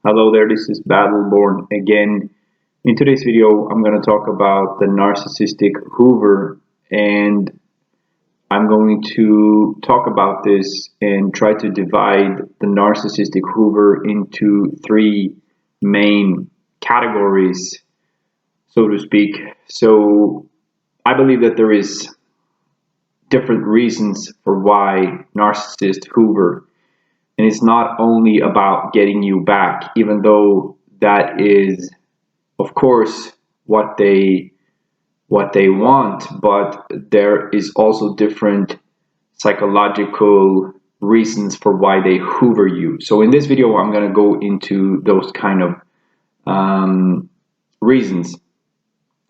Hello there, this is Battleborn again. In today's video, I'm going to talk about the narcissistic hoover, and I'm going to talk about this and try to divide the narcissistic hoover into three main categories, so to speak. So I believe that there is different reasons for why narcissists hoover. And it's not only about getting you back, even though that is, of course, what they want, but there is also different psychological reasons for why they hoover you. So in this video, I'm going to go into those kind of reasons.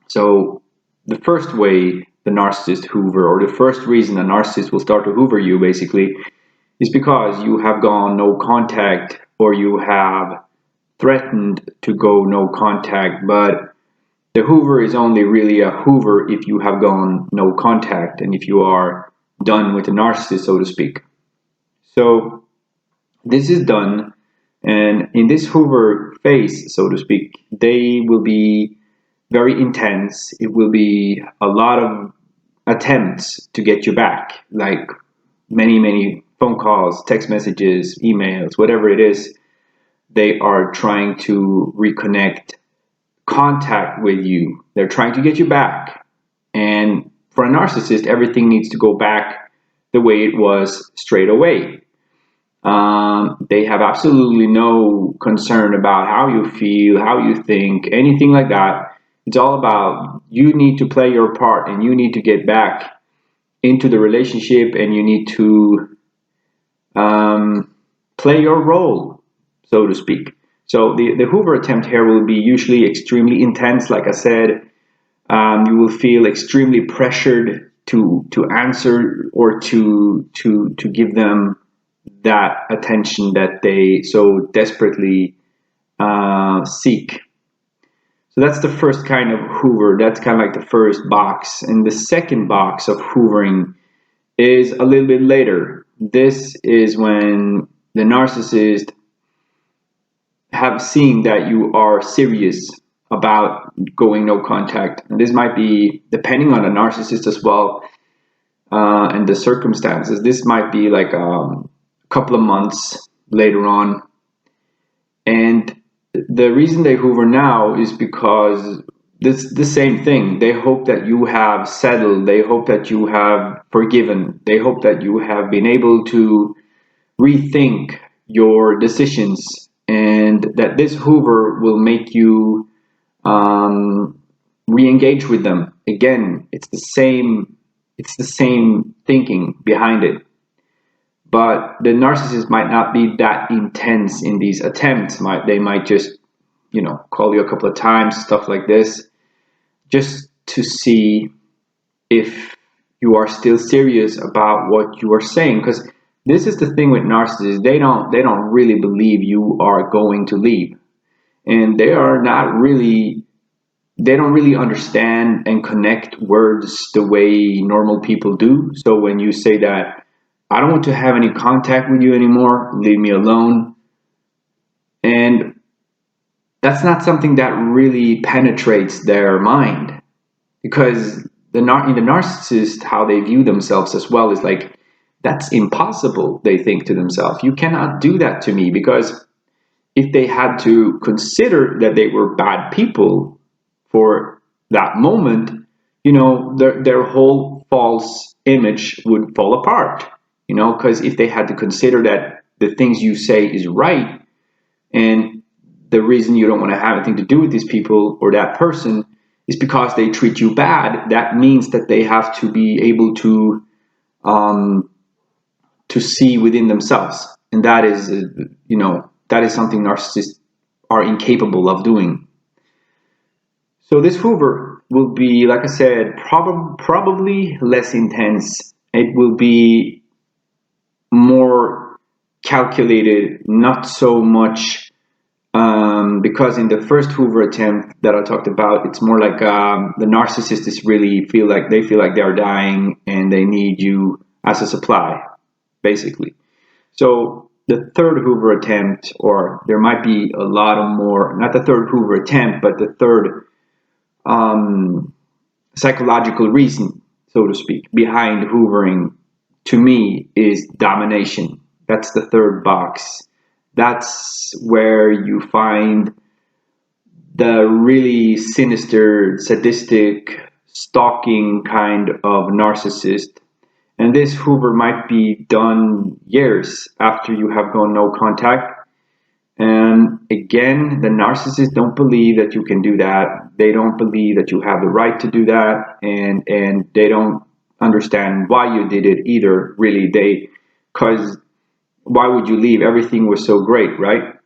So the first way the narcissist hoover, or the first reason a narcissist will start to hoover you, basically, is because you have gone no contact, or you have threatened to go no contact. But the hoover is only really a hoover if you have gone no contact and if you are done with the narcissist, so to speak. So this is done, and in this hoover phase, so to speak, they will be very intense. It will be a lot of attempts to get you back, like many phone calls, text messages, emails, whatever it is. They are trying to reconnect contact with you. They're trying to get you back. And for a narcissist, everything needs to go back the way it was straight away. They have absolutely no concern about how you feel, how you think, anything like that. It's all about you need to play your part and you need to get back into the relationship, and you need to play your role, so to speak. So the hoover attempt here will be usually extremely intense. Like I said, you will feel extremely pressured to answer or to give them that attention that they so desperately seek. So that's the first kind of hoover. That's kind of like the first box. And the second box of hoovering is a little bit later. This is when the narcissist have seen that you are serious about going no contact. And this might be, depending on the narcissist as well, and the circumstances, this might be like a couple of months later on. And the reason they hoover now is because this the same thing. They hope that you have settled. They hope that you have forgiven. They hope that you have been able to rethink your decisions, and that this hoover will make you re-engage with them again. It's the same thinking behind it. But the narcissist might not be that intense in these attempts. They might just, call you a couple of times, stuff like this, just to see if you are still serious about what you are saying. Because this is the thing with narcissists. They don't really believe you are going to leave. And they don't really understand and connect words the way normal people do. So when you say that, I don't want to have any contact with you anymore, leave me alone. And that's not something that really penetrates their mind, because in the narcissist, how they view themselves as well is like, that's impossible, they think to themselves. You cannot do that to me, because if they had to consider that they were bad people for that moment, their whole false image would fall apart. Because if they had to consider that the things you say is right, and the reason you don't want to have anything to do with these people or that person is because they treat you bad, that means that they have to be able to see within themselves, and that is something narcissists are incapable of doing. So this hoover will be, like I said, probably less intense. It will be more calculated, not so much because in the first hoover attempt that I talked about, it's more like the narcissists really feel like they're dying and they need you as a supply, basically. So the third hoover attempt, or there might be a lot of more, not the third hoover attempt, but the third psychological reason, so to speak, behind hoovering, to me, is domination. That's the third box. That's where you find the really sinister, sadistic, stalking kind of narcissist. And this hoover might be done years after you have gone no contact. And again, the narcissists don't believe that you can do that. They don't believe that you have the right to do that, and they don't understand why you did it either. Really, because why would you leave? Everything was so great, right?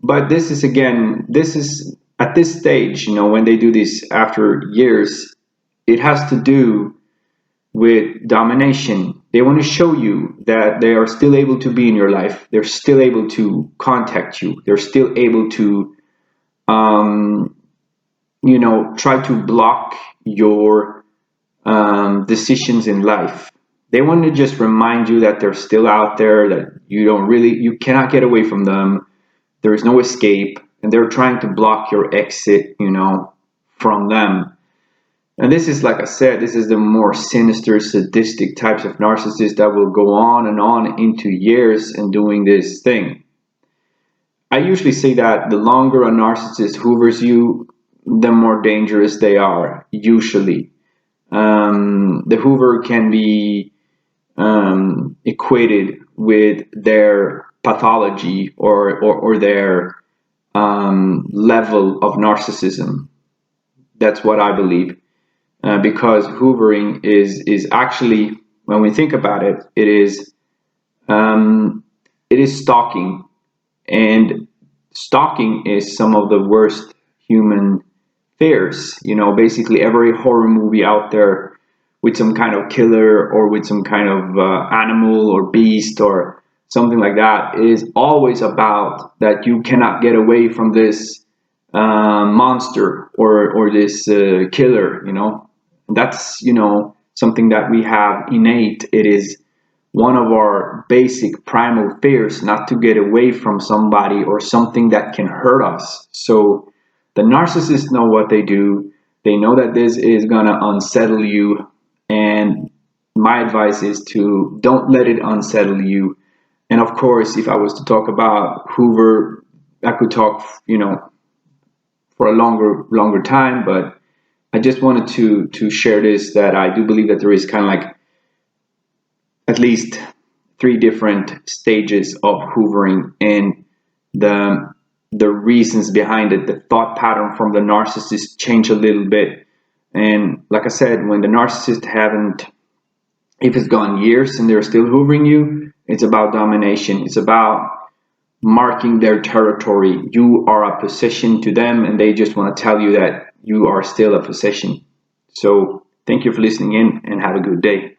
But this is at this stage, when they do this after years, it has to do with domination. They want to show you that they are still able to be in your life. They're still able to contact you. They're still able to, try to block your decisions in life. They want to just remind you that they're still out there, that you cannot get away from them. There is no escape, and they're trying to block your exit, from them. And this is, like I said, this is the more sinister, sadistic types of narcissists that will go on and on into years and doing this thing. I usually say that the longer a narcissist hoovers you, the more dangerous they are, usually. The hoover can be equated with their pathology or their level of narcissism. That's what I believe. Because hoovering is actually, when we think about it, it is stalking, and stalking is some of the worst human fears. Basically every horror movie out there with some kind of killer or with some kind of animal or beast or something like that is always about that you cannot get away from this monster or this killer. That's something that we have innate. It is one of our basic primal fears, not to get away from somebody or something that can hurt us. So the narcissists know what they do. They know that this is gonna unsettle you, and my advice is to don't let it unsettle you. And of course, if I was to talk about Hoover, I could talk for a longer time, but I just wanted to share this, that I do believe that there is kind of like at least 3 different stages of hoovering, and the reasons behind it, the thought pattern from the narcissist change a little bit. And like I said, when the narcissist if it's gone years and they're still hoovering you, it's about domination. It's about marking their territory. You are a possession to them, and they just want to tell you that you are still a possession. So thank you for listening in, and have a good day.